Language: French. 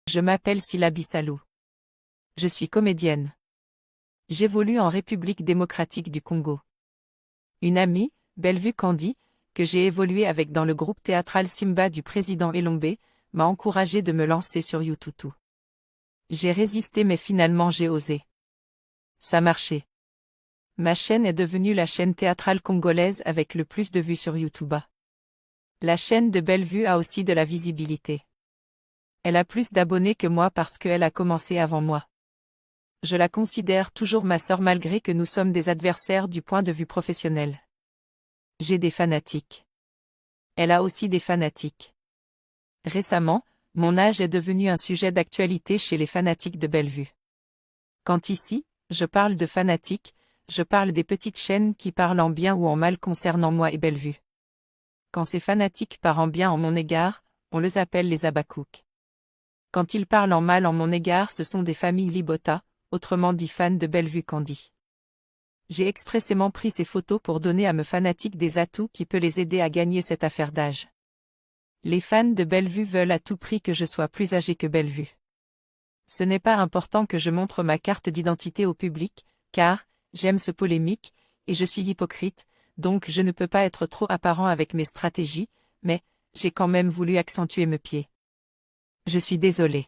Je m'appelle Sila Bissalou. Je suis comédienne. J'évolue en République démocratique du Congo. Une amie, Bellevue Candy, que j'ai évolué avec dans le groupe théâtral Simba du président Elombe, m'a encouragé de me lancer sur YouTube. J'ai résisté mais finalement j'ai osé. Ça marchait. Ma chaîne est devenue la chaîne théâtrale congolaise avec le plus de vues sur YouTube. La chaîne de Bellevue a aussi de la visibilité. Elle a plus d'abonnés que moi parce qu'elle a commencé avant moi. Je la considère toujours ma sœur malgré que nous sommes des adversaires du point de vue professionnel. J'ai des fanatiques. Elle a aussi des fanatiques. Récemment, mon âge est devenu un sujet d'actualité chez les fanatiques de Bellevue. Quand ici, je parle de fanatiques, je parle des petites chaînes qui parlent en bien ou en mal concernant moi et Bellevue. Quand ces fanatiques parlent en bien en mon égard, on les appelle les Abakouks. Quand ils parlent en mal en mon égard, ce sont des familles Libota, autrement dit fans de Bellevue Candy. J'ai expressément pris ces photos pour donner à mes fanatiques des atouts qui peuvent les aider à gagner cette affaire d'âge. Les fans de Bellevue veulent à tout prix que je sois plus âgé que Bellevue. Ce n'est pas important que je montre ma carte d'identité au public, car, j'aime ce polémique, et je suis hypocrite, donc je ne peux pas être trop apparent avec mes stratégies, mais, j'ai quand même voulu accentuer mes pieds. Je suis désolé.